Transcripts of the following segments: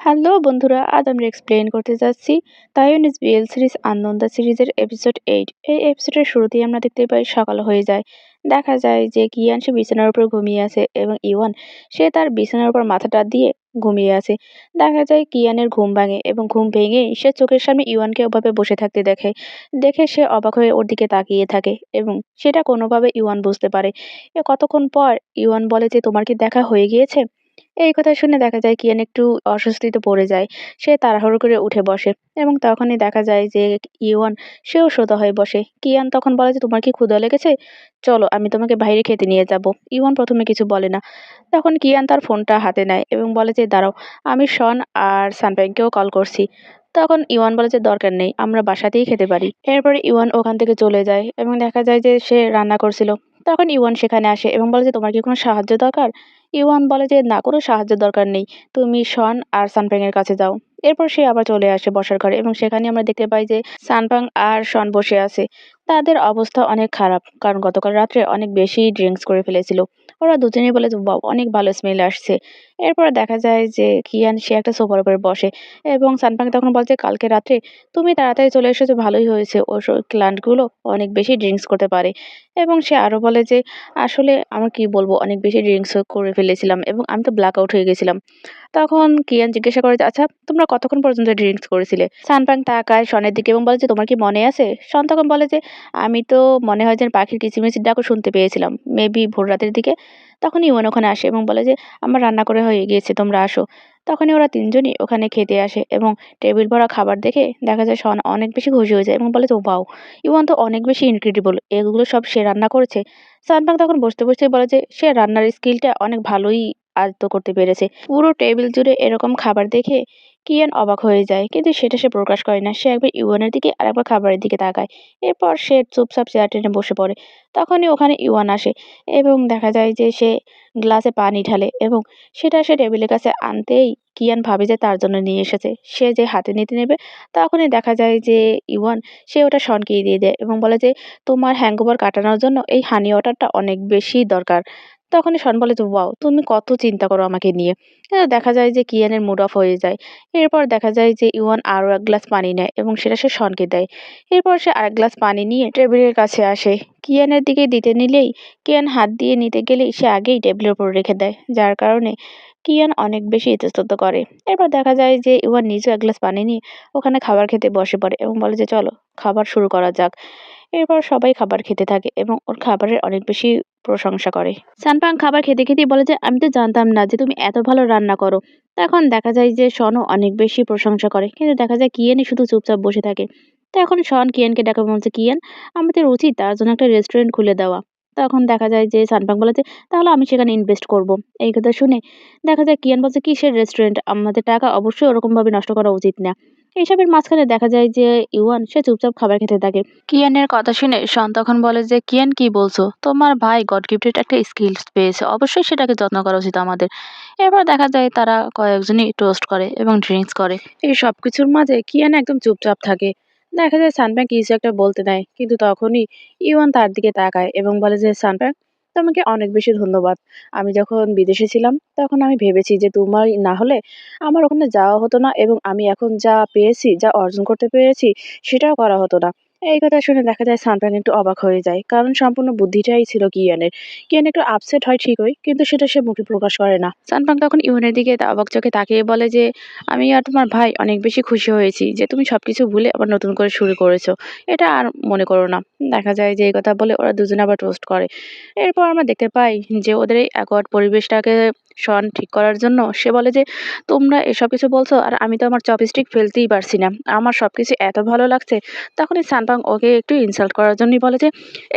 Hello বন্ধুরা, আজ আমরা এক্সপ্লেন করতে যাচ্ছি তাইওয়ান বিএল সিরিজ আনন্দা সিরিজের এপিসোড 8। এই এপিসোডের শুরুতেই আমরা দেখতে পাই সকাল হয়ে যায়। দেখা যায় যে কিয়ান সে বিছানার উপর ঘুমিয়ে আছে এবং ইওয়ান সে তার বিছানার উপর মাথাটা দিয়ে ঘুমিয়ে আছে। দেখা যায় কিয়ানের ঘুম ভাঙে এবং ঘুম ভেঙে সে চোখের সামনে ইওয়ানকে ওভাবে বসে থাকতে দেখে। দেখে সে অবাক হয়ে ওর দিকে তাকিয়ে থাকে এবং সেটা কোনোভাবে ইওয়ান বুঝতে পারে। কতক্ষণ পর ইওয়ান বলে যে তোমার কি দেখা হয়ে গিয়েছে। এই কথা শুনে দেখা যায় কিয়ান একটু অস্বস্তিতে পড়ে যায়। সে তাড়াহুড়ো করে উঠে বসে এবং তখনই দেখা যায় যে ইওয়ান সেও সোজা হয়ে বসে। কিয়ান তখন বলে যে তোমার কি ক্ষুধা লেগেছে? চলো আমি তোমাকে বাইরে খেতে নিয়ে যাব। ইওয়ান প্রথমে কিছু বলে না। তখন কিয়ান তার ফোনটা হাতে নেয় এবং বলে যে দাঁড়াও, আমি শন আর সানপ্যাংকেও কল করছি। তখন ইওয়ান বলে যে দরকার নেই, আমরা বাসাতেই খেতে পারি। এরপরে ইওয়ান ওখান থেকে চলে যায় এবং দেখা যায় যে সে রান্না করছিল। তখন ইওয়ান সেখানে আসে এবং বলে যে তোমার কি কোনো সাহায্য দরকার? ইওয়ান বলে যে না, কোনো সাহায্যের দরকার নেই, তুমি শন আর সানপ্যাং এর কাছে যাও। এরপর সে আবার চলে আসে বসার ঘরে এবং সেখানে আমরা দেখতে পাই যে সানপাং আর শন বসে আছে। তাদের অবস্থা অনেক খারাপ, কারণ গতকাল রাত্রে অনেক বেশি ড্রিঙ্কস করে ফেলেছিল। ওরা দুজনেই বলে যে বাহ, অনেক ভালো স্মেল আসছে। এরপর দেখা যায় যে কিয়ান সে একটা সোফার উপরে বসে এবং সানপাং তখন বলে যে কালকে রাত্রে তুমি তাড়াতাড়ি চলে এসেছো, ভালোই হয়েছে, ওই ক্লায়েন্টগুলো অনেক বেশি ড্রিঙ্কস করতে পারে। এবং সে আরো বলে যে আসলে আমার কি বলবো, অনেক বেশি ড্রিঙ্কস করে ফেলেছিলাম এবং আমি তো ব্ল্যাক আউট হয়ে গেছিলাম। তখন কিয়ান জিজ্ঞাসা করে যে আচ্ছা তোমরা কতক্ষণ পর্যন্ত ড্রিঙ্কস করেছিলে? সানপাং তাকায় শনের দিকে এবং বলে যে তোমার কি মনে আছে? শন তখন বলে যে আমি তো মনে হয় যেন পাখির কিচিরমিচির ডাকও শুনতে পেয়েছিলাম, মেবি ভোর রাতের দিকে। তখন ইওয়ান ওখানে আসে এবং বলে যে আমার রান্না করে হয়ে গিয়েছে, তোমরা আসো। তখনই ওরা তিনজনই ওখানে খেতে আসে এবং টেবিল ভরা খাবার দেখে দেখা যায় শন অনেক বেশি খুশি হয়ে যায় এবং বলে যে ওয়াও, ইওয়ান তো অনেক বেশি ইনক্রেডিবল, এগুলো সব সে রান্না করেছে। সানপাং তখন বসতে বসতে বলে যে সে রান্নার স্কিলটা অনেক ভালোই আয়ত্ত করতে পেরেছে। পুরো টেবিল জুড়ে এরকম খাবার দেখে কিয়ান অবাক হয়ে যায়, কিন্তু সেটা সে প্রকাশ করে না। সে একবার ইওয়ানের দিকে আর একবার খাবারের দিকে তাকায়। এরপর সে চুপচাপ চেয়ার টেনে বসে পড়ে। তখনই ওখানে ইওয়ান আসে এবং দেখা যায় যে সে গ্লাসে পানি ঢালে এবং সেটা সে টেবিলের কাছে আনতেই কিয়ান ভাবে যে তার জন্য নিয়ে এসেছে। সে যে হাতে নিতে নেবে তখনই দেখা যায় যে ইওয়ান সে ওটা শনকেই দিয়ে দেয় এবং বলে যে তোমার হ্যাংওভার কাটানোর জন্য এই হানি ওয়াটারটা অনেক বেশি দরকার। তখনই শন বলে যে ওয়াও, তুমি কত চিন্তা করো আমাকে নিয়ে। দেখা যায় যে কিয়ানের মুড অফ হয়ে যায়। এরপর দেখা যায় যে ইওয়ান আরো এক গ্লাস পানি নেয় এবং সেটা সে শনকে দেয়। এরপর সে আরেক গ্লাস পানি নিয়ে টেবিলের কাছে আসে। কিয়ানের দিকে দিতে নিলেই কিয়ান হাত দিয়ে নিতে গেলেই সে আগেই টেবিলের উপর রেখে দেয়, যার কারণে কিয়ান অনেক বেশি ইতস্তত করে। এরপর দেখা যায় যে ইওয়ান নিজেও এক গ্লাস পানি নিয়ে ওখানে খাবার খেতে বসে পড়ে এবং বলে যে চলো খাবার শুরু করা যাক। এরপর সবাই খাবার খেতে থাকে এবং ওর খাবারের অনেক বেশি প্রশংসা করে। সানপাং খাবার খেতে খেতেই বলে যে আমি তো জানতাম না যে তুমি এত ভালো রান্না করো। তখন দেখা যায় যে শনও অনেক বেশি প্রশংসা করে, কিন্তু দেখা যায় কিয়ানই শুধু চুপচাপ বসে থাকে। তো এখন শন কিয়ানকে ডাকা বলছে কিয়ান, আমাদের উচিত তার জন্য একটা রেস্টুরেন্ট খুলে দেওয়া। তখন দেখা যায় যে সানপাং বলে যে তাহলে আমি সেখানে ইনভেস্ট করব। এই কথা শুনে দেখা যায় কিয়ান বলছে কিসের রেস্টুরেন্ট, আমাদের টাকা অবশ্যই ওরকম ভাবে নষ্ট করা উচিত না। এইসবের মাঝখানে দেখা যায় যে ইওয়ান সে চুপচাপ খাবার খেতে থাকে। কিয়ানের কথা শুনে শন তখন বলে যে কিয়ান কি বলছো, তোমার ভাই গড গিফটেড একটা স্কিলস পেয়েছে, অবশ্যই সেটাকে যত্ন করা উচিত আমাদের। এরপর দেখা যায় তারা কয়েকজনই টোস্ট করে এবং ড্রিঙ্কস করে। এই সব কিছুর মাঝে কিয়ান একদম চুপচাপ থাকে। দেখা যায় সানপ্যাং কিছু একটা বলতে নেয়, কিন্তু তখনই ইওয়ান তার দিকে তাকায় এবং বলে যে সানপ্যাং, তোমাকে অনেক বেশি ধন্যবাদ। আমি যখন বিদেশে ছিলাম তখন আমি ভেবেছি যে তোমার না হলে আমার ওখানে যাওয়া হতো না এবং আমি এখন যা পেয়েছি, যা অর্জন করতে পেরেছি সেটাও করা হতো না। এই কথা শুনে দেখা যায় সানপ্যান একটু অবাক হয়ে যায়, কারণ সম্পূর্ণ বুদ্ধিটাই ছিল কিয়ানের। কিয়ান একটু আপসেট হয় ঠিকই, কিন্তু সেটা সে মুখে প্রকাশ করে না। সানপ্যাং তখন ইউনের দিকে অবাক চোখে তাকিয়ে বলে যে আমি আর তোমার ভাই অনেক বেশি খুশি হয়েছি যে তুমি সবকিছু ভুলে আবার নতুন করে শুরু করেছো। এটা আর মনে করো না। দেখা যায় যে এই কথা বলে ওরা দুজনে আবার টোস্ট করে। এরপর আমরা দেখতে পাই যে ওদের এই অ্যাকওয়ার্ড পরিবেশটাকে শন ঠিক করার জন্য সে বলে যে তোমরা এসব কিছু বলছো আর আমি তো আমার চপস্টিক ফেলতেই পারছি না, আমার সবকিছু এত ভালো লাগছে। তখনই সানপাং ওকে একটু ইনসাল্ট করার জন্যই বলে যে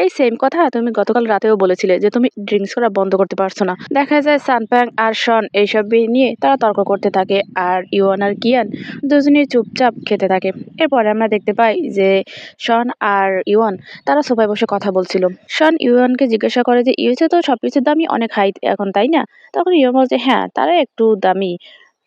এই সেম কথা তুমি গতকাল রাতেও বলেছিলে যে তুমি ড্রিঙ্কস করা বন্ধ করতে পারছো না। দেখা যায় সানপাং আর শন এইসব নিয়ে তারা তর্ক করতে থাকে আর ইওয়ান আর কিয়ান দুজনেই চুপচাপ খেতে থাকে। এরপরে আমরা দেখতে পাই যে শন আর ইওয়ান তারা সোফায় বসে কথা বলছিল। শন ইওয়ানকে জিজ্ঞাসা করে যে ইউএসএ তো সবকিছুর দামই অনেক হাই এখন, তাই না? তখন ইওয়ান বলছে হ্যাঁ, তারা একটু দামি।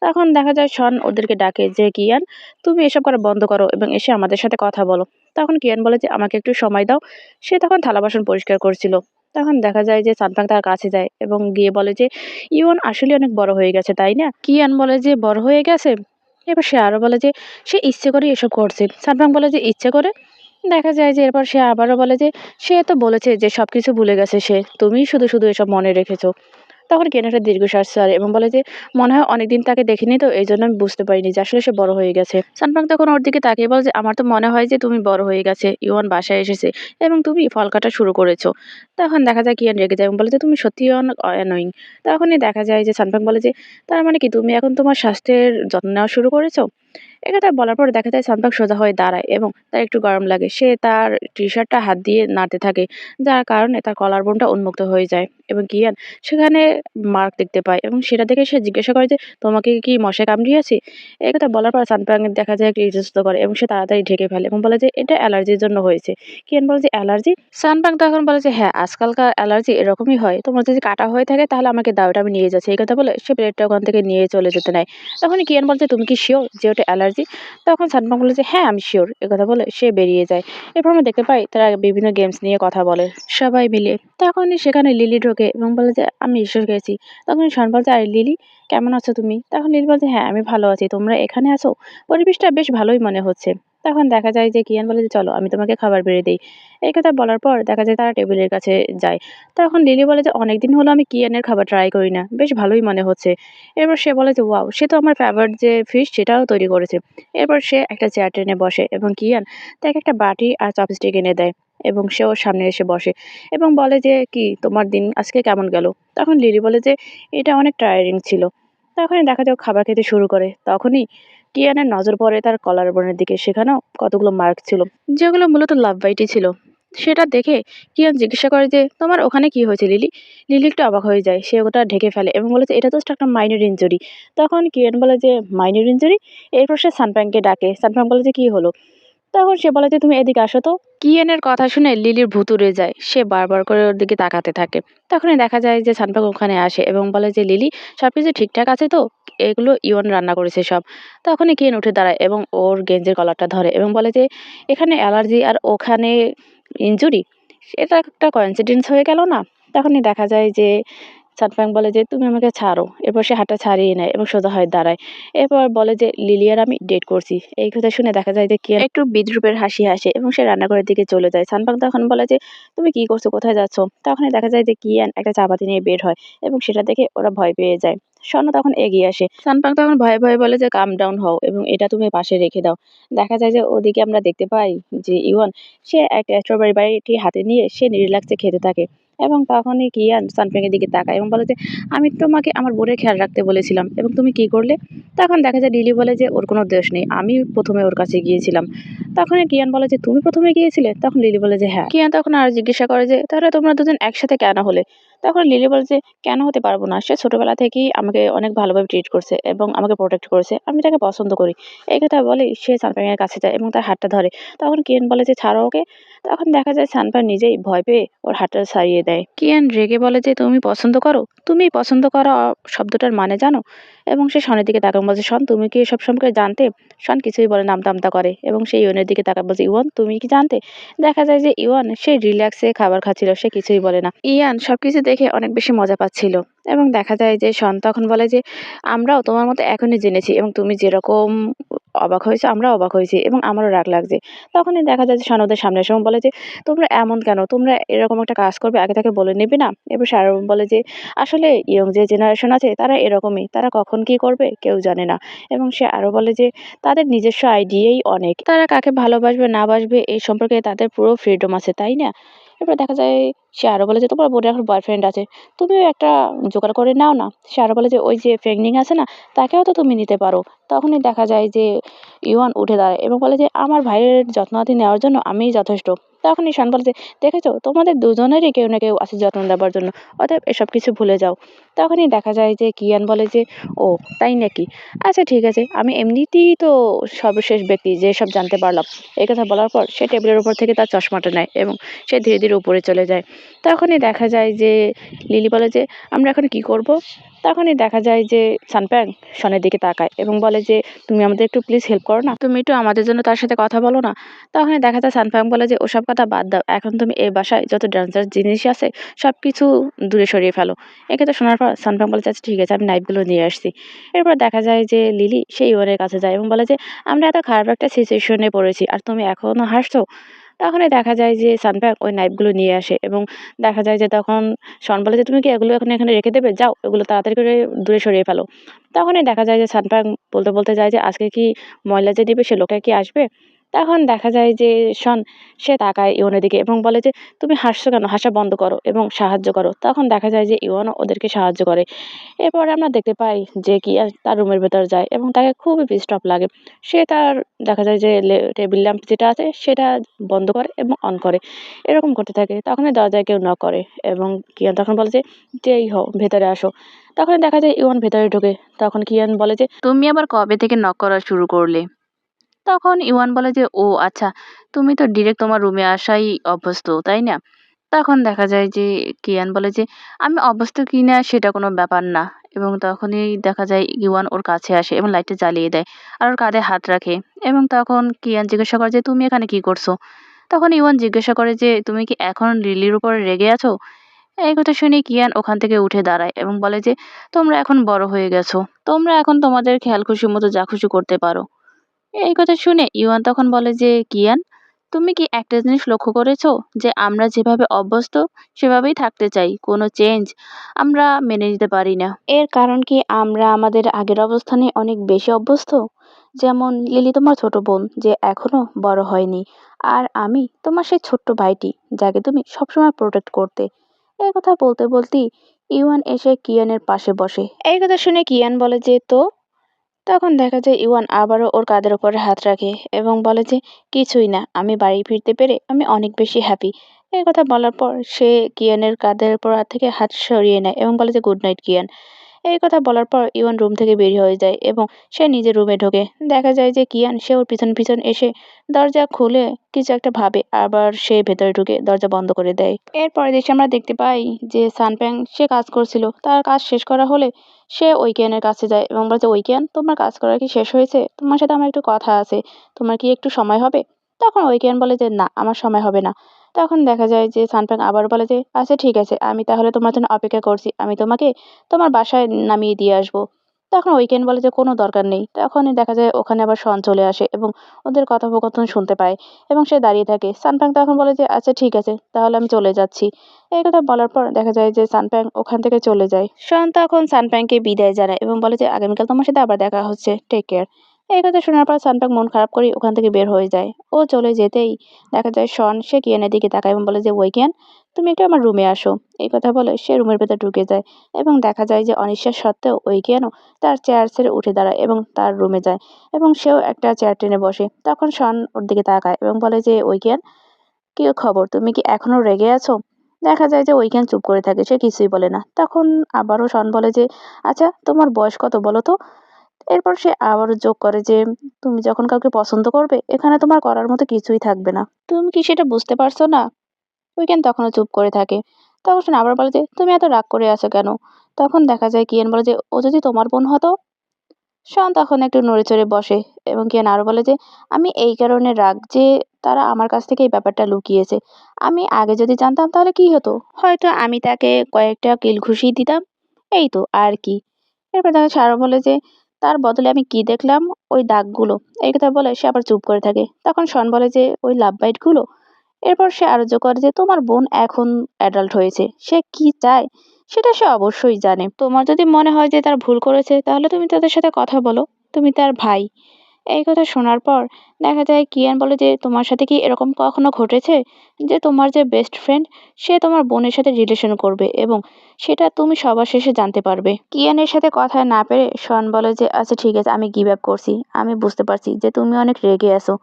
তখন দেখা যায় শন ওদেরকে ডাকে যে কিয়ান, তুমি এসব করা বন্ধ করো এবং এসে আমাদের সাথে কথা বলো। তখন কিয়ান বলে যে আমাকে একটু সময় দাও। সে তখন থালা বাসন পরিষ্কার করছিল। তখন দেখা যায় যে সানফাং তার কাছে যায় এবং গিয়ে বলে যে ইওন আসলে অনেক বড় হয়ে গেছে, তাই না? কিয়ান বলে যে বড় হয়ে গেছে। এবার সে আরো বলে যে সে ইচ্ছে করে এসব করছে। সানফাং বলে যে ইচ্ছে করে। দেখা যায় যে এরপর সে আবারও বলে যে সে তো বলেছে যে সবকিছু ভুলে গেছে সে, তুমিই শুধু শুধু এসব মনে রেখেছো। তখন কিয়ান একটা দীর্ঘশ্বাস ছাড়ে এবং বলে যে মনে হয় অনেকদিন তাকে দেখিনি, তো এই জন্য আমি বুঝতে পারিনি যে আসলে সে বড় হয়ে গেছে। সানফাং তখন ওর দিকে তাকিয়ে বলে যে আমার তো মনে হয় যে তুমি বড় হয়ে গেছে, ইওয়ান বাসায় এসেছে এবং তুমি ফল কাটা শুরু করেছো। তখন দেখা যায় কিয়ান রেগে যায় এবং বলে যে তুমি সত্যিই অনেক অ্যানোয়িং। তখনই দেখা যায় যে সানফাং বলে যে তার মানে কি তুমি এখন তোমার স্বাস্থ্যের যত্ন নেওয়া শুরু করেছো? একথা বলার পর দেখা যায় সানপাক সোজা হয়ে দাঁড়ায় এবং তার একটু গরম লাগে। সে তার টি-শার্টটা হাত দিয়ে নাড়তে থাকে, যার কারণে তার কলার বোনটা উন্মুক্ত হয়ে যায় এবং কিয়ান সেখানে মার্ক দেখতে পায় এবং সেটা দেখে সে জিজ্ঞাসা করে যে তোমাকে কি মশায় কামড়িয়েছে? একথা বলার পর সানপাক দেখা যায় একটু ইতস্তত করে এবং সে তাড়াতাড়ি ঢেকে ফেলে এবং বলে যে এটা অ্যালার্জির জন্য হয়েছে। কিয়ান বলে যে অ্যালার্জি? সানপাক তখন বলে যে হ্যাঁ, আজকালকার অ্যালার্জি এরকমই হয়। তোমার যদি কাটা হয়ে থাকে তাহলে আমাকে দাও, এটা আমি নিয়ে যাচ্ছি। এই কথা বলে সে প্লেটটা ওখান থেকে নিয়ে চলে যেতে নেয়। তখনই কিয়ান বলছে তুমি কি শিওর যে ওটা অ্যালার্জি? তখন সানমা বলে যে হ্যাঁ আমি শিওর। একথা বলে সে বেরিয়ে যায়। এরপর আমরা দেখতে পাই তারা বিভিন্ন গেমস নিয়ে কথা বলে সবাই মিলে। তখনই সেখানে লিলি ঢোকে এবং বলে যে আমি এসে গেছি। তখন শান বলছে আরে লিলি, কেমন আছো তুমি? তখন লিলি বলছে হ্যাঁ আমি ভালো আছি, তোমরা এখানে আছো? পরিবেশটা বেশ ভালোই মনে হচ্ছে। তখন দেখা যায় যে কিয়ান বলে যে চলো আমি তোমাকে খাবার বেড়ে দিই। এই কথা বলার পর দেখা যায় তারা টেবিলের কাছে যায়। তখন লিলি বলে যে অনেকদিন হলো আমি কিয়ানের খাবার ট্রাই করি না, বেশ ভালোই মনে হচ্ছে। এরপর সে বলে যে ওয়াও, সে তো আমার ফেভারিট যে ফিশ সেটাও তৈরি করেছে। এরপর সে একটা চেয়ার টেনে বসে এবং কিয়ান তাকে একটা বাটি আর চপস্টিক এনে দেয় এবং সে ওর সামনে এসে বসে এবং বলে যে কি তোমার দিন আজকে কেমন গেল? তখন লিলি বলে যে এটা অনেক টায়ারিং ছিল। তখনই দেখা যায় ও খাবার খেতে শুরু করে। তখনই কিয়ানের নজর পড়ে তার কলার বোনের দিকে, সেখানেও কতগুলো মার্ক ছিল যেগুলো মূলত লাভ বাইটই ছিল। সেটা দেখে কিয়ান জিজ্ঞাসা করে যে তোমার ওখানে কি হয়েছে লিলি? লিলি একটু অবাক হয়ে যায়, সে ওটা ঢেকে ফেলে এবং বলে যে এটা জাস্ট একটা মাইনর ইনজুরি। তখন কিয়ান বলে যে মাইনর ইনজুরি? এরপর সে সানফ্রাংকে ডাকে। সানফ্রাং বলে যে কি হলো? তখন সে বলে যে তুমি এদিকে আসো তো। কিয়েনের কথা শুনে লিলির ভুত উড়ে যায়, সে বারবার করে ওর দিকে তাকাতে থাকে। তখনই দেখা যায় যে সানফ্রাং ওখানে আসে এবং বলে যে লিলি, সবকিছু ঠিকঠাক আছে তো? এগুলো ইওন রান্না করেছে সব। তখনই কিয়েন উঠে দাঁড়ায় এবং ওর গেঞ্জির কলারটা ধরে এবং বলে যে এখানে অ্যালার্জি আর ওখানে ইনজুরি, এটা একটা কোইন্সিডেন্স হয়ে গেল না? তখনই দেখা যায় যে সানফ্রাং বলে যে তুমি আমাকে ছাড়ো। এরপর সে হাতটা ছাড়িয়ে নেয় এবং সোজা হয়ে দাঁড়ায়। এরপর বলে যে লিলি আর আমি ডেট করছি। এই কথা শুনে দেখা যায় যে কিয়ান একটু বিদ্রূপের হাসি হাসে এবং সে রান্নাঘরের দিকে চলে যায়। সানফ্রাং তখন বলে যে তুমি কি করছো, কোথায় যাচ্ছ? তখনই দেখা যায় যে কিয়ান একটা চাপাতি নিয়ে বের হয় এবং সেটা দেখে ওরা ভয় পেয়ে যায়। স্বর্ণ তখন এগিয়ে আসে। সানফ্রাং তখন ভয়ে ভয়ে বলে যে কাম ডাউন হও এবং এটা তুমি পাশে রেখে দাও। দেখা যায় যে ওদিকে আমরা দেখতে পাই যে ইওয়ান সে একটা স্ট্রবেরি বাইটি হাতে নিয়ে সে রিল্যাক্সে খেতে থাকে এবং তখনই কিয়ান সানফ্রাং এর দিকে তাকায় এবং বলে যে আমি তোমাকে আমার বোনের খেয়াল রাখতে বলেছিলাম এবং তুমি কি করলে? তখন দেখা যায় লিলি বলে যে ওর কোনো দোষ নেই, আমি প্রথমে ওর কাছে গিয়েছিলাম। তখনই কিয়ান বলে যে তুমি প্রথমে গিয়েছিলে? তখন লিলি বলে যে হ্যাঁ। কিয়ান তখন আর জিজ্ঞাসা করে যে তাহলে তোমরা দুজন একসাথে কেন হলে? তখন লিলি বলে যে কেন হতে পারবো না, সে ছোটবেলা থেকেই আমাকে অনেক ভালোভাবে ট্রিট করছে এবং আমাকে প্রোটেক্ট করেছে, আমি তাকে পছন্দ করি। এই কথা বলেই সে সানফ্রাং এর কাছে যায় এবং তার হাতটা ধরে। তখন কিয়ান বলে যে ছাড়ো ওকে। তখন দেখা যায় সানফ্রাং নিজেই ভয় পেয়ে ওর হাতটা ছাড়িয়ে দেয়। কিয়ান রেগে বলে যে তুমি পছন্দ করো? তুমি পছন্দ করা শব্দটার মানে জানো? এবং সে শনের দিকে তাকায় বলছে শন তুমি কি এসব সম্পর্কে জানতে? শন কিছুই বলে না, আমতা আমতা করে এবং সে ইওনের দিকে তাকায় বলছে ইওয়ান তুমি কি জানতে? দেখা যায় যে ইওয়ান সে রিল্যাক্সে খাবার খাচ্ছিল, সে কিছুই বলে না। ইয়ান সবকিছু দেখে অনেক বেশি মজা পাচ্ছিল এবং দেখা যায় যে শন তখন বলে যে আমরাও তোমার মতো এখনই জেনেছি এবং তুমি যেরকম অবাক হয়েছে আমরাও অবাক হয়েছি এবং আমারও রাগ লাগছে। তখনই দেখা যায় যে শন ওদের সামনে এসে এবং বলে যে তোমরা এমন কেন, তোমরা এরকম একটা কাজ করবে আগে থেকে বলে নেবে না? এবার শারু বলে যে আসলে ইয়ং যে জেনারেশন আছে তারা এরকমই, তারা কখন কি করবে কেউ জানে না। এবং সে আরো বলে যে তাদের নিজস্ব আইডিয়াই অনেক, তারা কাকে ভালোবাসবে না বাসবে এই সম্পর্কে তাদের পুরো ফ্রিডম আছে, তাই না? এরপর দেখা যায় সে আরো বলে যে তোমার বোনের এখন বয়ফ্রেন্ড আছে, তুমিও একটা জোগাড় করে নাও না। সে আরো বলে যে ওই যে ফেংনিং আছে না, তাকেও তো তুমি নিতে পারো। তখনই দেখা যায় যে ইওয়ান উঠে দাঁড়ায় এবং বলে যে আমার ভাইয়ের যত্নআতি নেওয়ার জন্য আমিই যথেষ্ট। তখনই শান বলে যে দেখেছো তোমাদের দুজনেরই কেউ না কেউ আছে যত্ন দেওয়ার জন্য, অতএব এসব কিছু ভুলে যাও। তখনই দেখা যায় যে কিয়ান বলে যে ও তাই নাকি, আচ্ছা ঠিক আছে, আমি এমনিতেই তো সর্বশেষ ব্যক্তি যে সব জানতে পারলাম। এই কথা বলার পর সে টেবিলের উপর থেকে তার চশমাটা নেয় এবং সে ধীরে ধীরে উপরে চলে যায়। তখনই দেখা যায় যে লিলি বলে যে আমরা এখন কি করব? তখনই দেখা যায় যে সানপ্যাং শনের দিকে তাকায় এবং বলে যে তুমি আমাদের একটু প্লিজ হেল্প করো না, তুমি একটু আমাদের জন্য তার সাথে কথা বলো না। তখনই দেখা যায় সানপ্যাং বলে যে ওসব কথা বাদ দাও, এখন তুমি এই বাসায় যত ডেঞ্জারাস জিনিস আছে সব কিছু দূরে সরিয়ে ফেলো। এক্ষেত্রে শোনার পর সানপ্যাং বলে আচ্ছা ঠিক আছে, আমি নাইফগুলো নিয়ে আসছি। এরপর দেখা যায় যে লিলি সেই ইওনের কাছে যায় এবং বলে যে আমরা এত খারাপ একটা সিচুয়েশনে পড়েছি আর তুমি এখনো হাসছো। তখনই দেখা যায় যে সানপ্যাং ওই নাইফগুলো নিয়ে আসে এবং দেখা যায় যে তখন শন বলে যে তুমি কি এগুলো এখন এখানে রেখে দেবে, যাও এগুলো তাড়াতাড়ি করে দূরে সরিয়ে ফেলো। তখনই দেখা যায় যে সানপ্যাং বলতে বলতে যায় যে আজকে কি ময়লা যে দিবে সে লোকটা কি আসবে। তখন দেখা যায় যে শন সে তাকায় ইওনের দিকে এবং বলে যে তুমি হাসছো কেন, হাসা বন্ধ করো এবং সাহায্য করো। তখন দেখা যায় যে ইওনও ওদেরকে সাহায্য করে। এরপর আমরা দেখতে পাই যে কিয়ান তার রুমের ভেতর যায় এবং তাকে খুবই পিস্ট অফ লাগে। সে তার দেখা যায় যে টেবিল ল্যাম্প যেটা আছে সেটা বন্ধ করে এবং অন করে, এরকম করতে থাকে। তখনই দরজায় কেউ নক করে এবং কিয়ান তখন বলে যে যেই হও ভেতরে আসো। তখন দেখা যায় ইওন ভেতরে ঢোকে। তখন কিয়ান বলে যে তুমি আবার কবে থেকে নক করা শুরু করলে। তখন ইওয়ান বলে যে ও আচ্ছা, তুমি তো ডিরেক্ট তোমার রুমে আসাই অভ্যস্ত তাই না। তখন দেখা যায় যে কিয়ান বলে যে আমি অভ্যস্ত কিনা সেটা কোনো ব্যাপার না। এবং তখনই দেখা যায় ইওয়ান ওর কাছে আসে এবং লাইটটা জ্বালিয়ে দেয় আর ওর কাঁধে হাত রাখে। এবং তখন কিয়ান জিজ্ঞাসা করে যে তুমি এখানে কি করছো। তখন ইওয়ান জিজ্ঞাসা করে যে তুমি কি এখন লিলির উপরে রেগে আছো। এই কথা শুনে কিয়ান ওখান থেকে উঠে দাঁড়ায় এবং বলে যে তোমরা এখন বড় হয়ে গেছো, তোমরা এখন তোমাদের খেয়াল খুশি মতো যা খুশি করতে পারো। এই কথা শুনে ইওয়ান তখন বলে যে কিয়ান, তুমি কি একটা জিনিস লক্ষ্য করেছো যে আমরা যেভাবে অভ্যস্ত সেভাবেই থাকতে চাই, কোনো চেঞ্জ আমরা মেনে নিতে পারি না। এর কারণ কি আমরা আমাদের আগের অবস্থানে অনেক বেশি অভ্যস্ত। যেমন লিলি তোমার ছোট বোন যে এখনো বড় হয়নি, আর আমি তোমার সেই ছোট্ট ভাইটি যাকে তুমি সবসময় প্রোটেক্ট করতে। এই কথা বলতে বলতেই ইওয়ান এসে কিয়ানের পাশে বসে। এই কথা শুনে কিয়ান বলে যে তো। তখন দেখা যায় ইওয়ান আবারও ওর কাঁধের উপরে হাত রাখে এবং বলে যে কিছুই না, আমি বাড়ি ফিরতে পেরে আমি অনেক বেশি হ্যাপি। এই কথা বলার পর সে কিয়ানের কাঁধের উপর হাত থেকে হাত সরিয়ে নেয় এবং বলে যে গুড নাইট কিয়ান। এই কথা বলার পর ইওয়ান রুম থেকে বের হয়ে যায় এবং সে নিজের রুমে ঢোকে। দেখা যায় যে কিয়ান সে ওর পিছন পিছন এসে দরজা খুলে কিছু একটা ভাবে, আবার সে ভেতরে ঢুকে দরজা বন্ধ করে দেয়। এরপরে দেশে আমরা দেখতে পাই যে সানপ্যাং সে কাজ করছিল, তার কাজ শেষ করা হলে সে ওইকেনের কাছে যায় এবং বলছে ওইকেন তোমার কাজ করা কি শেষ হয়েছে, তোমার সাথে আমার একটু কথা আছে, তোমার কি একটু সময় হবে। তখন ওইকেন বলে যে না আমার সময় হবে না। তখন দেখা যায় যে সানপ্যাং আবার বলে যে আচ্ছা ঠিক আছে, আমি তাহলে তোমার জন্য অপেক্ষা করছি, আমি তোমাকে তোমার বাসায় নামিয়ে দিয়ে আসবো। তখন উইকেন্ড বলে যে কোনো দরকার নেই। তখনই দেখা যায় ওখানে আবার শন চলে আসে এবং ওদের কথোপকথন শুনতে পায় এবং সে দাঁড়িয়ে থাকে। সানপ্যাং তখন বলে যে আচ্ছা ঠিক আছে, তাহলে আমি চলে যাচ্ছি। এই কথা বলার পর দেখা যায় যে সানপ্যাং ওখান থেকে চলে যায়। শন তখন সানপ্যাংকে বিদায় জানায় এবং বলে যে আগামীকাল তোমার সাথে আবার দেখা হচ্ছে, টেক কেয়ার। এই কথা শোনার পর সানপ্যাং মন খারাপ করে ওখান থেকে বের হয়ে যায়। ও চলে যেতেই দেখা যায় শন সে কিয়ানের দিকে তাকায় এবং বলে যে ওই কিয়ান, তুমি একটু আমার রুমে আসো। এই কথা বলে সে রুমের ভেতর ঢুকে যায় এবং দেখা যায় যে অনিশ্বাস সত্ত্বেও ওই কিয়ানও তার চেয়ার ছেড়ে উঠে দাঁড়ায় এবং তার রুমে যায় এবং সেও একটা চেয়ার টেনে বসে। তখন শন ওর দিকে তাকায় এবং বলে যে ওই কিয়ান, কি খবর, তুমি কি এখনো রেগে আছো। দেখা যায় যে ওইখান চুপ করে থাকে, সে কিছুই বলে না। তখন আবারও শন বলে যে আচ্ছা তোমার বয়স কত বলো তো। এরপর সে আবারও যোগ করে যে তুমি যখন কাউকে পছন্দ করবে এখানে তোমার করার মতো কিছুই থাকবে না, তুমি কি সেটা বুঝতে পারছো না। উইকেন তখনও চুপ করে থাকে। তখন সে আবার বলে যে তুমি এত রাগ করে আছো কেন। তখন দেখা যায় কিয়ান বলে যে ও যদি তোমার বোন হতো। শন তখন একটু নড়েচড়ে বসে এবং কিয়ান আরো বলে যে আমি এই কারণে রাগ যে তারা আমার কাছ থেকে এই ব্যাপারটা লুকিয়েছে। আমি আগে যদি জানতাম তাহলে কি হতো, হয়তো আমি তাকে কয়েকটা কিল ঘুষিয়ে দিতাম, এই তো আর কি। এরপর দেখা সে আরো বলে যে তার বদলে আমি কি দেখলাম, ওই দাগগুলো। এই কথা বলে সে আবার চুপ করে থাকে। তখন শন বলে যে ওই লাভ বাইট গুলো। এরপর সে আরো যোগ করে যে তোমার বোন এখন অ্যাডাল্ট হয়েছে, সে কি চায় সেটা সে অবশ্যই জানে। তোমার যদি মনে হয় যে তার ভুল করেছে তাহলে তুমি তাদের সাথে কথা বলো, তুমি তার ভাই। এই কথা শোনার পর দেখা যায় কিয়ান বলে যে তোমার সাথে কি এরকম কখনো ঘটেছে যে তোমার যে বেস্ট ফ্রেন্ড সে তোমার বোনের সাথে রিলেশন করবে এবং সেটা তুমি সবার শেষে জানতে পারবে। কিয়ানের সাথে কথা না পেরে শন বলে যে আচ্ছা ঠিক আছে, আমি গিভ আপ করছি, আমি বুঝতে পারছি যে তুমি অনেক রেগে আছো।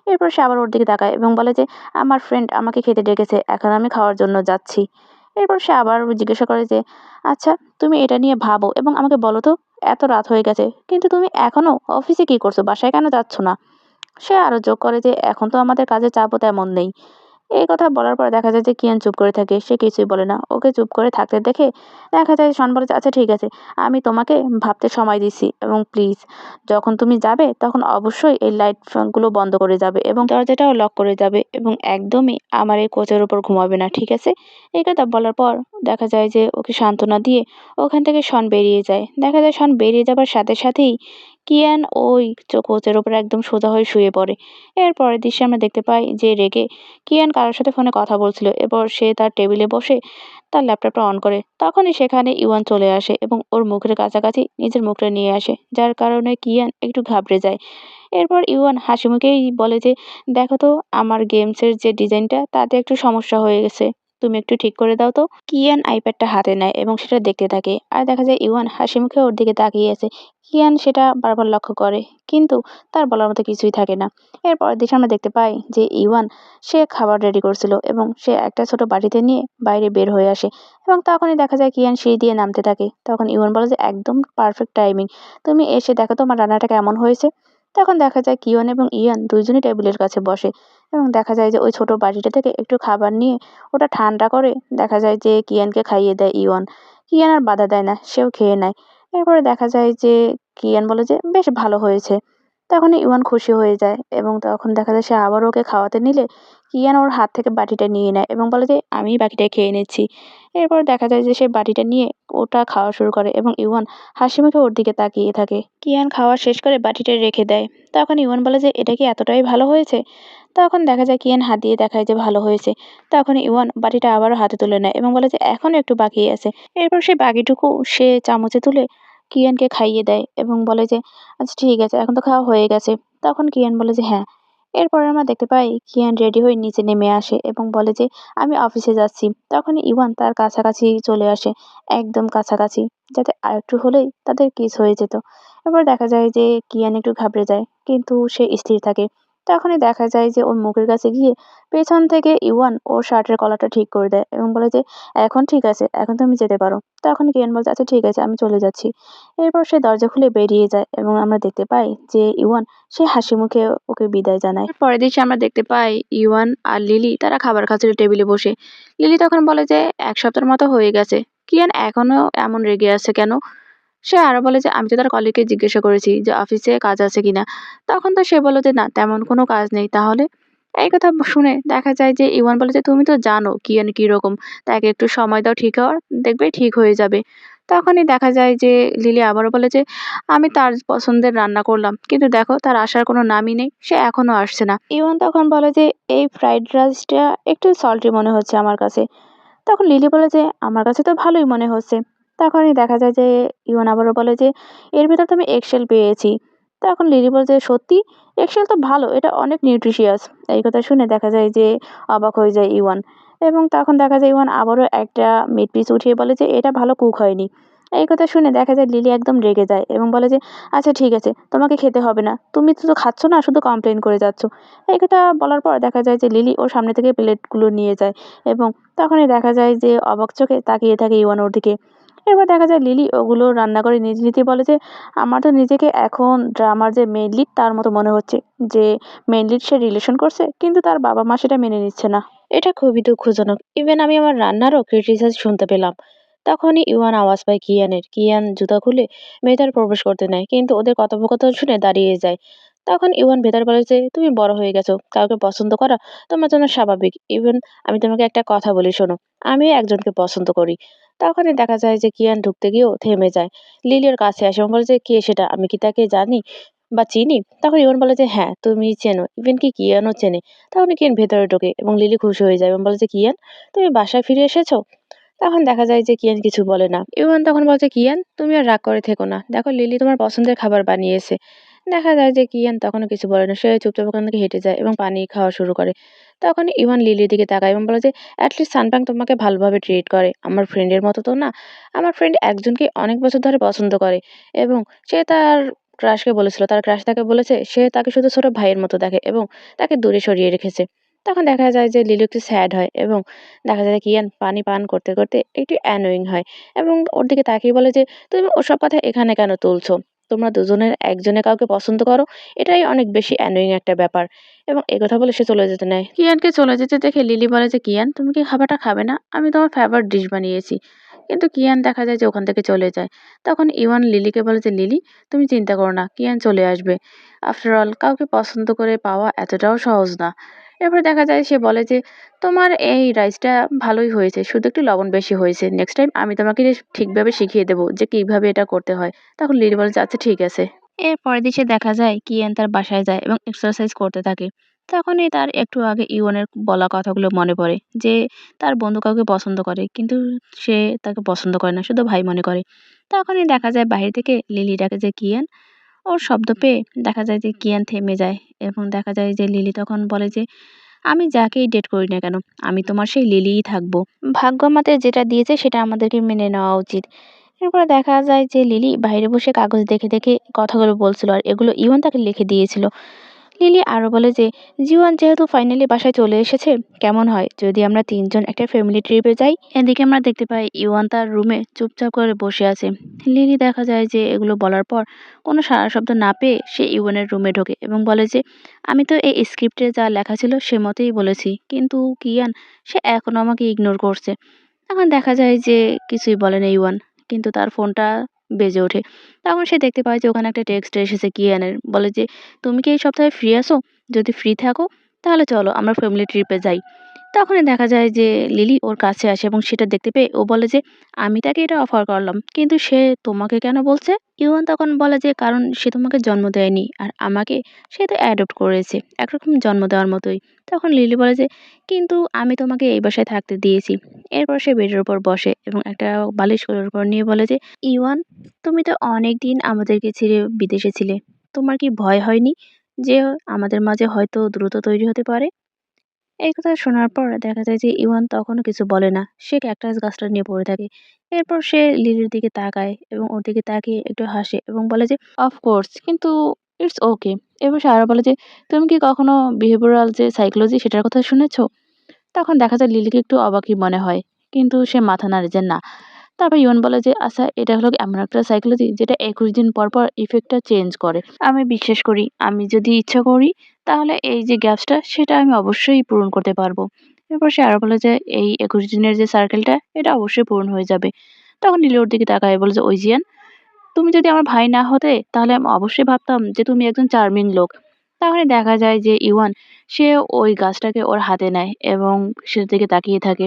এরপর সে আবার ওর দিকে তাকায় এবং বলে যে আমার ফ্রেন্ড আমাকে খেতে ডেকেছে, এখন আমি খাওয়ার জন্য যাচ্ছি। এরপর সে আবার জিজ্ঞাসা করে যে আচ্ছা তুমি এটা নিয়ে ভাবো এবং আমাকে বলো তো, এত রাত হয়ে গেছে কিন্তু তুমি এখনো অফিসে কি করছো, বাসায় কেন যাচ্ছ না। সে আরো যোগ করে যে এখন তো আমাদের কাজে চাপও তেমন নেই। এই কথা বলার পর দেখা যায় যে কিয়ান চুপ করে থাকে, সে কিছুই বলে না। ওকে চুপ করে থাকতে দেখে দেখা যায় শন বলে যে, আচ্ছা ঠিক আছে, আমি তোমাকে ভাবতে সময় দিচ্ছি এবং প্লিজ যখন তুমি যাবে তখন অবশ্যই এই লাইট গুলো বন্ধ করে যাবে এবং দরজাটাও লক করে যাবে এবং একদমই আমার এই কোচের উপর ঘুমাবে না, ঠিক আছে? এই কথা বলার পর দেখা যায় যে ওকে সান্ত্বনা দিয়ে ওখান থেকে শন বেরিয়ে যায়। দেখা যায় শন বেরিয়ে যাবার সাথে সাথেই কিয়ান ওই কোচের ওপর একদম সোজা হয়ে শুয়ে পড়ে। এর পরের দৃশ্যে আমরা দেখতে পাই যে রেগে কিয়ান কারোর সাথে ফোনে কথা বলছিল। এরপর সে তার টেবিলে বসে তার ল্যাপটপটা অন করে। তখনই সেখানে ইওয়ান চলে আসে এবং ওর মুখের কাছাকাছি নিজের মুখটা নিয়ে আসে, যার কারণে কিয়ান একটু ঘাবড়ে যায়। এরপর ইওয়ান হাসিমুখেই বলে যে, দেখো তো আমার গেমসের যে ডিজাইনটা তাতে একটু সমস্যা হয়ে গেছে, তুমি একটু ঠিক করে দাও তো। কিয়ান আইপ্যাডটা হাতে নেয় এবং সেটা দেখতে থাকে, আর দেখা যায় ইওয়ান হাসিমুখে ওর দিকে তাকিয়ে আছে। কিয়ান সেটা বারবার লক্ষ্য করে, কিন্তু তার বলার মতো কিছুই থাকে না। এর পরের দিকে আমরা দেখতে পাই যে ইওয়ান সে খাবার রেডি করছিল এবং সে একটা ছোট বাটিতে নিয়ে বাইরে বের হয়ে আসে এবং তখনই দেখা যায় কিয়ান সিঁড়ি দিয়ে নামতে থাকে। তখন ইওয়ান বলে যে, একদম পারফেক্ট টাইমিং, তুমি এসে দেখো তো আমার রান্নাটা কেমন হয়েছে। তখন দেখা যায় কিয়ান এবং ইয়ান দুইজনই টেবিলের কাছে বসে এবং দেখা যায় যে ওই ছোট বাটিটা থেকে একটু খাবার নিয়ে ওটা ঠান্ডা করে দেখা যায় যে কিয়ানকে খাইয়ে দেয় ইওয়ান। কিয়ান আর বাধা দেয় না, সেও খেয়ে নেয়। এরপরে দেখা যায় যে কিয়ান বলে যে, বেশ ভালো হয়েছে। তখনই ইওয়ান খুশি হয়ে যায় এবং তখন দেখা যায় সে আবার ওকে খাওয়াতে নিলে কিয়ান ওর হাত থেকে বাটিটা নিয়ে নেয় এবং বলে যে, আমি বাকিটা খেয়ে নিচ্ছি। এরপর দেখা যায় যে সে বাটিটা নিয়ে ওটা খাওয়া শুরু করে এবং ইওয়ান হাসিমুখে ওর দিকে তাকিয়ে থাকে। কিয়ান খাওয়া শেষ করে বাটিটা রেখে দেয়। তখন ইওয়ান বলে যে, এটা কি এতটাই ভালো হয়েছে? তখন দেখা যায় কিয়ান হাত দিয়ে দেখায় যে ভালো হয়েছে। তখন ইওয়ান বাটিটা আবারও হাতে তুলে নেয় এবং বলে যে, এখনো একটু বাকি আছে। এরপর সে বাকিটুকু সে চামচে তুলে কিয়ানকে খাইয়ে দেয় এবং বলে যে, আচ্ছা ঠিক আছে, এখন তো খাওয়া হয়ে গেছে। তখন কিয়ান বলে যে, হ্যাঁ। এরপরে আমরা দেখতে পাই কিয়ান রেডি হয়ে নিচে নেমে আসে এবং বলে যে, আমি অফিসে যাচ্ছি। তখন ইওয়ান তার কাছাকাছি চলে আসে, একদম কাছাকাছি, যাতে আরেকটু হলেই তাদের কিস হয়ে যেত। এরপর দেখা যায় যে কিয়ান একটু ঘাবড়ে যায়, কিন্তু সে স্থির থাকে। তখনই দেখা যায় যে ওর মুখের কাছে গিয়ে পেছন থেকে ইওয়ান ওর শার্টের কলারটা ঠিক করে দেয় এবং বলে যে, এখন ঠিক আছে, এখন তুমি যেতে পারো। তখন কিয়ান বলছে, আচ্ছা ঠিক আছে, আমি চলে যাচ্ছি। এরপর সে দরজা খুলে বেরিয়ে যায় এবং আমরা দেখতে পাই যে ইওয়ান সে হাসিমুখে ওকে বিদায় জানায়। এর পরের দৃশ্যে আমরা দেখতে পাই ইওয়ান আর লিলি তারা খাবার খাচ্ছিল টেবিলে বসে। লিলি তখন বলে যে, এক সপ্তাহের মতো হয়ে গেছে, কিয়ান এখনো এমন রেগে আছে কেন? সে আরো বলে যে, আমি তো তার কলিগকে জিজ্ঞাসা করেছি যে অফিসে কাজ আছে কিনা। তখন তো সে বলল যে, না তেমন কোনো কাজ নেই। তাহলে এই কথা শুনে দেখা যায় যে ইওয়ান বলে যে, তুমি তো জানো কিয়ান কিরকম, তাকে একটু সময় দাও ঠিক হওয়ার, দেখবে ঠিক হয়ে যাবে। তখনই দেখা যায় যে লিলি আবারও বলে যে, আমি তার পছন্দের রান্না করলাম, কিন্তু দেখো তার আসার কোনো নামই নেই, সে এখনো আসছে না। ইওয়ান তখন বলে যে, এই ফ্রাইড রাইসটা একটু সল্টি মনে হচ্ছে আমার কাছে। তখন লিলি বলে যে, আমার কাছে তো ভালোই মনে হচ্ছে। তখনই দেখা যায় যে ইওয়ান আবারও বলে যে, এর ভিতর তো আমি এগশেল পেয়েছি। তখন লিলি বলে যে, সত্যি? এগশেল তো ভালো, এটা অনেক নিউট্রিশিয়াস। এই কথা শুনে দেখা যায় যে অবাক হয়ে যায় ইওয়ান এবং তখন দেখা যায় ইওয়ান আবারও একটা মিট পিস উঠিয়ে বলে যে, এটা ভালো কুক হয়নি। এই কথা শুনে দেখা যায় লিলি একদম রেগে যায় এবং বলে যে, আচ্ছা ঠিক আছে, তোমাকে খেতে হবে না, তুমি তো খাচ্ছ না, শুধু কমপ্লেন করে যাচ্ছ। এই কথা বলার পর দেখা যায় যে লিলি ওর সামনে থেকে প্লেটগুলো নিয়ে যায় এবং তখনই দেখা যায় যে অবাক চোখে তাকিয়ে থাকে ইওয়ান ওর দিকে। এরপর দেখা যায় লিলি ওগুলো রান্না করে নিজে নিজে বলে যে, আমার তো নিজেকে এখন ড্রামার যে মেইন লিড তার মতো মনে হচ্ছে, যে মেইন লিড সে রিলেশন করছে কিন্তু তার বাবা মা সেটা মেনে নিচ্ছে না। এটা খুবই দুঃখজনক। ইভেন আমি আমার রান্নারও ক্রিটিসাইজ শুনতে পেলাম। তখনই ইওয়ান আওয়াজ পায় কিয়ানের। কিয়ান জুতা খুলে ভেতরে প্রবেশ করতে নেয়, কিন্তু ওদের কথোপকথন শুনে দাঁড়িয়ে যায়। তখন ইওয়ান ভেতর বলে যে, তুমি বড় হয়ে গেছো, কাউকে পছন্দ করা তোমার জন্য স্বাভাবিক। ইভেন আমি তোমাকে একটা কথা বলি শোনো, আমি একজনকে পছন্দ করি। তখনই দেখা যায় যে কিয়ান ঢুকতে গিয়েও থেমে যায়। লিলির কাছে আসে এবং বলে যে, কে সেটা, আমি কি তাকে জানি বা চিনি? তখন ইওয়ান বলে যে, হ্যাঁ তুমি চেনো, ইভেন কি কিয়ানও চেনে। তখন কিয়ান ভেতরে ঢোকে এবং লিলি খুশি হয়ে যায় এবং বলে যে, কিয়ান তুমি বাসায় ফিরে এসেছো? তখন দেখা যায় যে কিয়ান কিছু বলে না। ইওয়ান তখন বলছে, কিয়ান তুমি আর রাগ করে থেকো না, দেখো লিলি তোমার পছন্দের খাবার বানিয়েছে। দেখা যায় যে কিয়ান তখনও কিছু বলে না, সে চুপচাপ ওখান থেকে হেঁটে যায় এবং পানি খাওয়া শুরু করে। তখন ইওয়ান লিলির দিকে তাকায় এবং বলে যে, অ্যাটলিস্ট সানপাং তোমাকে ভালোভাবে ট্রিট করে, আমার ফ্রেন্ডের মতো তো না। আমার ফ্রেন্ড একজনকে অনেক বছর ধরে পছন্দ করে এবং সে তার ক্রাশকে বলেছিল, তার ক্রাশ তাকে বলেছে সে তাকে শুধু ছোট ভাইয়ের মতো দেখে এবং তাকে দূরে সরিয়ে রেখেছে। তখন দেখা যায় যে লিলি একটু স্যাড হয় এবং দেখা যায় কিয়ান পানি পান করতে করতে একটু অ্যানোয়িং হয় এবং ওর দিকে তাকিয়ে বলে যে, তুমি ওসব কথা এখানে কেন তুলছো? তোমরা দুজনের একজনে কাউকে পছন্দ করো, এটাই অনেক বেশি অ্যানোয়িং একটা ব্যাপার। এবং একথা বলে সে চলে যেতে নেয়। কিয়ানকে চলে যেতে দেখে লিলি বলে যে, কিয়ান তুমি কি খাবারটা খাবে না? আমি তোমার ফেভারিট ডিশ বানিয়েছি। কিন্তু কিয়ান দেখা যায় যে ওখান থেকে চলে যায়। তখন ইওয়ান লিলিকে বলে যে, লিলি তুমি চিন্তা করো না, কিয়ান চলে আসবে। আফটার অল কাউকে পছন্দ করে পাওয়া এতটাও সহজ না। এরপরে দেখা যায় সে বলে যে, তোমার এই রাইসটা ভালোই হয়েছে, শুধু একটু লবণ বেশি হয়েছে। নেক্সট টাইম আমি তোমাকে ঠিকভাবে শিখিয়ে দেবো যে কিভাবে এটা করতে হয়। তখন লিলি বলে যে, আচ্ছা ঠিক আছে। এর পরের দিন দেখা যায় কিয়ান তার বাসায় যায় এবং এক্সারসাইজ করতে থাকে। তখনই তার একটু আগে ইওনের বলা কথাগুলো মনে পড়ে যে তার বন্ধু কাউকে পছন্দ করে, কিন্তু সে তাকে পছন্দ করে না, শুধু ভাই মনে করে। তখনই দেখা যায় বাইরে থেকে লিলি ডাকে যে, কিয়ান। ওর শব্দ পেয়ে দেখা যায় যে কিয়ান থেমে যায় এবং দেখা যায় যে লিলি তখন বলে যে, আমি যাকেই ডেট করি না কেন, আমি তোমার সেই লিলিই থাকবো। ভাগ্য আমাদের যেটা দিয়েছে সেটা আমাদেরকে মেনে নেওয়া উচিত। এরপরে দেখা যায় যে লিলি বাইরে বসে কাগজ দেখে দেখে কথাগুলো বলছিল, আর এগুলো ইওয়ান তাকে লিখে দিয়েছিল। লিলি আরো বলে যে, জীবন যেহেতু ফাইনালি বাসায় চলে এসেছে, কেমন হয় যদি আমরা তিনজন একটা ফ্যামিলি ট্রিপে যাই? এদিকে আমরা দেখতে পাই ইওয়ান তার রুমে চুপচাপ করে বসে আছে। লিলি দেখা যায় যে এগুলো বলার পর কোনো সাড়া শব্দ না পেয়ে সে ইওয়ানের রুমে ঢোকে এবং বলে যে, আমি তো এই স্ক্রিপ্টে যা লেখা ছিল সে মতেই বলেছি, কিন্তু কিয়ান সে এখনো আমাকে ইগনোর করছে। তখন দেখা যায় যে কিছুই বলে না ইওয়ান, কিন্তু তার ফোনটা বেজে ওঠে। তখন সে দেখতে পায় যে ওখানে একটা টেক্সট এসেছে কিয়ানের, বলে যে, তুমি কি এই সপ্তাহে ফ্রি আছো? যদি ফ্রি থাকো তাহলে চলো আমরা ফ্যামিলি ট্রিপে যাই। তখনই দেখা যায় যে লিলি ওর কাছে আসে এবং সেটা দেখতে পেয়ে ও বলে যে, আমি তাকে এটা অফার করলাম, কিন্তু সে তোমাকে কেন বলছে? ইওয়ান তখন বলে যে, কারণ সে তোমাকে জন্ম দেয়নি, আর আমাকে সে তো অ্যাডপ্ট করেছে, একরকম জন্ম দেওয়ার মতোই। তখন লিলি বলে যে, কিন্তু আমি তোমাকে এই বাসায় থাকতে দিয়েছি। এরপর সে বেডের উপর বসে এবং একটা বালিশ কোলের উপর নিয়ে বলে যে, ইওয়ান তুমি তো অনেক দিন আমাদেরকে ছেড়ে বিদেশে ছিলে, তোমার কি ভয় হয়নি যে আমাদের মাঝে হয়তো দ্রুত তৈরি হতে পারে? এই কথা শোনার পর দেখা যায় যে ইওয়ান তখনও কিছু বলে না, সে ক্যাকটাস গাছটা নিয়ে পড়ে থাকে। এরপর সে লিলির দিকে তাকায় এবং ওর দিকে তাকিয়ে একটু হাসে এবং বলে যে, অফকোর্স, কিন্তু ইটস ওকে। এরপর সে আরো বলে যে, তুমি কি কখনো বিহেভিয়ারাল যে সাইকোলজি সেটার কথা শুনেছো? তখন দেখা যায় লিলিকে একটু অবাকই মনে হয়, কিন্তু সে মাথা নাড়ে যে না। তারপর ইওয়ান বলে যে, আচ্ছা এটা হলো এমন একটা সাইকোলজি যেটা 21 দিন পর পর ইফেক্টটা চেঞ্জ করে। আমি বিশ্বাস করি আমি যদি ইচ্ছা করি তাহলে এই যে গ্যাপসটা সেটা আমি অবশ্যই পূরণ করতে পারবো। এরপর সে আরো বলে যে, এই 21 দিনের যে সার্কেলটা এটা অবশ্যই পূরণ হয়ে যাবে। তখন লিলি ওর দিকে তাকায় বলে যে, ওই জিয়ান, তুমি যদি আমার ভাই না হতে তাহলে আমি অবশ্যই ভাবতাম যে তুমি একজন চার্মিং লোক। তাহলে দেখা যায় যে ইওয়ান সে ওই গাছটাকে ওর হাতে নেয় এবং সেটার দিকে তাকিয়ে থাকে।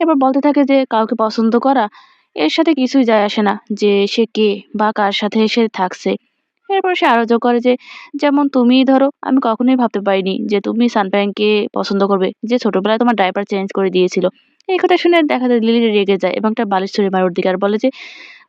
এবার বলতে থাকে যে কাউকে পছন্দ করা এর সাথে কিছুই যায় আসে না যে সে কে বা কার সাথে সে থাকছে। এরপর সে আরো যোগ করে যে, যেমন তুমিই ধরো, আমি কখনোই ভাবতে পারিনি যে তুমি সানপ্যাংকে পছন্দ করবে, যে ছোটবেলায় তোমার ডাইপার চেঞ্জ করে দিয়েছিল। এই কথা শুনে দেখা যায় লিলি রেগে যায় এবং একটা বালিশ ছুঁড়ে মারে ওর দিকে আর বলে যে,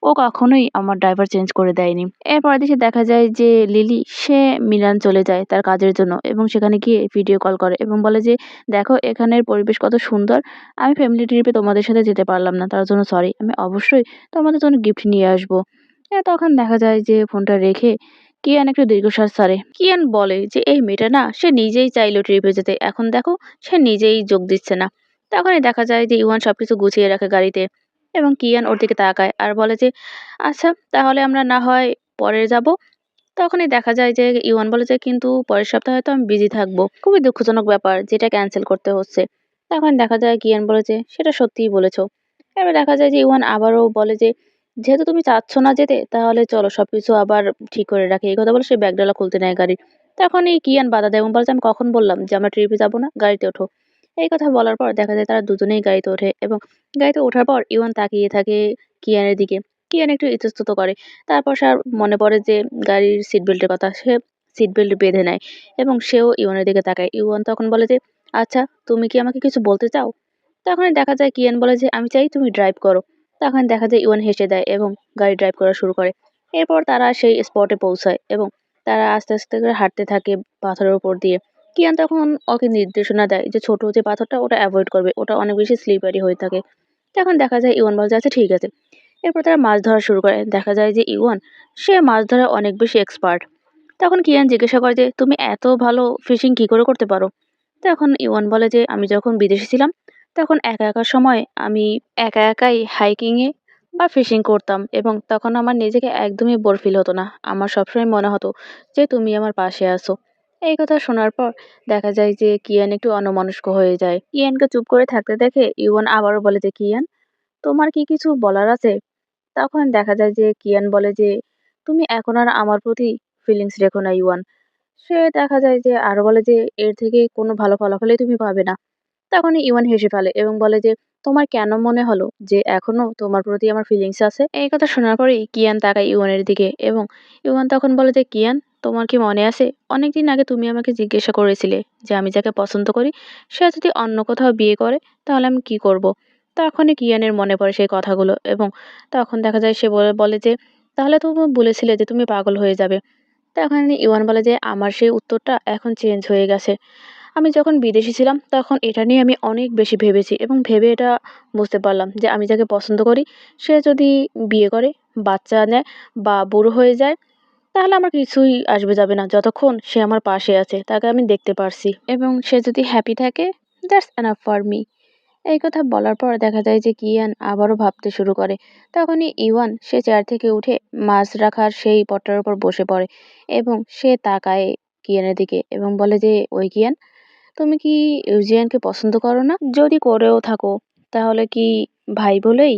ও কখনোই আমার ড্রাইভার চেঞ্জ করে দেয়নি। এরপরের দিকে দেখা যায় যে লিলি সে মিলান চলে যায় তার কাজের জন্য এবং সেখানে গিয়ে ভিডিও কল করে এবং বলে যে, দেখো এখানের পরিবেশ কত সুন্দর, আমি ফ্যামিলি ট্রিপে তোমাদের সাথে যেতে পারলাম না, তার জন্য সরি, আমি অবশ্যই তোমাদের জন্য গিফট নিয়ে আসবো। তখন দেখা যায় যে ফোনটা রেখে কিয়ান একটু দীর্ঘশ্বাস ছাড়ে। কিয়ান বলে যে, এই মেয়েটা না, সে নিজেই চাইলো ট্রিপে যেতে, এখন দেখো সে নিজেই যোগ দিচ্ছে না। তখনই দেখা যায় যে ইওয়ান সবকিছু গুছিয়ে রাখে গাড়িতে এবং কিয়ান ওর দিকে তাকায় আর বলে যে, আচ্ছা তাহলে আমরা না হয় পরে যাব। তখনই দেখা যায় যে ইওয়ান বলে যে, কিন্তু পরের সপ্তাহে তো আমি বিজি থাকবো, খুবই দুঃখজনক ব্যাপার যেটা ক্যান্সেল করতে হচ্ছে। তখন দেখা যায় কিয়ান বলে যে, সেটা সত্যিই বলেছো। এবার দেখা যায় যে ইওয়ান আবারও বলে যে, যেহেতু তুমি চাচ্ছ না যেতে তাহলে চলো সবকিছু আবার ঠিক করে রাখি। এই কথা বলে সে ব্যাগডালা খুলতে নেয় গাড়ি। তখনই কিয়ান বাধা দেয় এবং বলে যে, আমি কখন বললাম যে আমরা ট্রিপে যাবো না, গাড়িতে ওঠো। এই কথা বলার পর দেখা যায় তারা দুজনেই গাড়িতে ওঠে এবং গাড়িতে ওঠার পর ইওয়ান তাকিয়ে থাকে কিয়ানের দিকে। কিয়ান একটু ইতস্তত করে। তারপর তার মনে পড়ে যে গাড়ির সিট বেল্টের কথা। সে সিট বেল্ট বেঁধে নেয় এবং সেও ইওয়ানের দিকে তাকায়। ইওয়ান তখন বলে যে, আচ্ছা তুমি কি আমাকে কিছু বলতে চাও? তখনই দেখা যায় কিয়ান বলে যে, আমি চাই তুমি ড্রাইভ করো। তখন দেখা যায় ইওয়ান হেসে দেয় এবং গাড়ি ড্রাইভ করা শুরু করে। এরপর তারা সেই স্পটে পৌঁছায় এবং তারা আস্তে আস্তে করে হাঁটতে থাকে পাথরের উপর দিয়ে। কিয়ান তখন ওকে নির্দেশনা দেয় যে ছোট যে পাথরটা ওটা অ্যাভয়েড করবে, ওটা অনেক বেশি স্লিপারি হয়ে থাকে। তখন দেখা যায় ইওয়ান বলে যে, আচ্ছা ঠিক আছে। এরপর তারা মাছ ধরা শুরু করে। দেখা যায় যে ইওয়ান সে মাছ ধরায় অনেক বেশি এক্সপার্ট। তখন কিয়ান জিজ্ঞাসা করে যে, তুমি এত ভালো ফিশিং কি করে করতে পারো? তখন ইওয়ান বলে যে, আমি যখন বিদেশে ছিলাম তখন একা একা সময় আমি একা একাই হাইকিংয়ে বা ফিশিং করতাম এবং তখন আমার নিজেকে একদমই বোর ফিল হতো না। আমার সবসময় মনে হতো যে তুমি আমার পাশে আছো। এই কথা শোনার পর দেখা যায় যে কিয়ান একটু অন্যমনস্ক হয়ে যায়। কিয়ানকে চুপ করে থাকতে দেখে ইওয়ান আবারও বলে যে, কিয়ান, তোমার কি কিছু বলার আছে? তখন দেখা যায় যে কিয়ান বলে যে, তুমি এখন আর আমার প্রতি ফিলিংস রেখো না ইওয়ান। সে দেখা যায় যে আরো বলে যে, এর থেকে কোনো ভালো ফলাফলই তুমি পাবে না। তখনই ইওয়ান হেসে ফেলে এবং বলে যে, তোমার কেন মনে হলো যে এখনো তোমার প্রতি আমার ফিলিংস আছে? এই কথা শোনার পরেই কিয়ান তাকায় ইওয়ানের দিকে এবং ইওয়ান তখন বলে যে, কিয়ান, তোমার কি মনে আছে অনেকদিন আগে তুমি আমাকে জিজ্ঞাসা করেছিলে যে আমি যাকে পছন্দ করি সে যদি অন্য কোথাও বিয়ে করে তাহলে আমি কি করব? তখনই কিয়ানের মনে পড়ে সেই কথাগুলো এবং তখন দেখা যায় সে বলে যে, তাহলে তুমি বলেছিলে যে তুমি পাগল হয়ে যাবে। তখন ইওয়ান বলে যে, আমার সেই উত্তরটা এখন চেঞ্জ হয়ে গেছে। আমি যখন বিদেশে ছিলাম তখন এটা নিয়ে আমি অনেক বেশি ভেবেছি এবং ভেবে এটা বুঝতে পারলাম যে আমি যাকে পছন্দ করি সে যদি বিয়ে করে, বাচ্চা নেয় বা বুড়ো হয়ে যায় তাহলে আমার কিছুই আসবে যাবে না যতক্ষণ সে আমার পাশে আছে, তাকে আমি দেখতে পারছি এবং সে যদি হ্যাপি থাকে, দ্যাটস এনাফ ফর মি। এই কথা বলার পর দেখা যায় যে কিয়ান আবারও ভাবতে শুরু করে। তখনই ইওয়ান সে চেয়ার থেকে উঠে মাছ রাখার সেই পটটার উপর বসে পড়ে এবং সে তাকায় কিয়ানের দিকে এবং বলে যে, ওই কিয়ান, তুমি কি ইউজিয়ানকে পছন্দ করো না? যদি করেও থাকো তাহলে কি ভাই বলেই?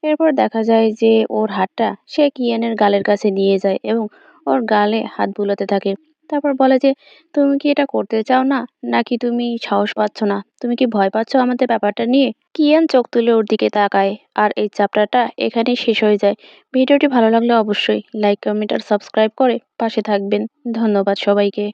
এরপর দেখা যায় যে ওর হাতটা সে কিয়ানের গালের কাছে নিয়ে যায় এবং ওর গালে হাত বুলাতে থাকে। তারপর বলে যে, তুমি কি এটা করতে চাও না, নাকি তুমি সাহস পাচ্ছ না? তুমি কি ভয় পাচ্ছ আমাদের ব্যাপারটা নিয়ে? কিয়ান চোখ তুলে ওর দিকে তাকায় আর এই চ্যাপ্টারটা এখানেই শেষ হয়ে যায়। ভিডিওটি ভালো লাগলে অবশ্যই লাইক, কমেন্ট আর সাবস্ক্রাইব করে পাশে থাকবেন। ধন্যবাদ সবাইকে।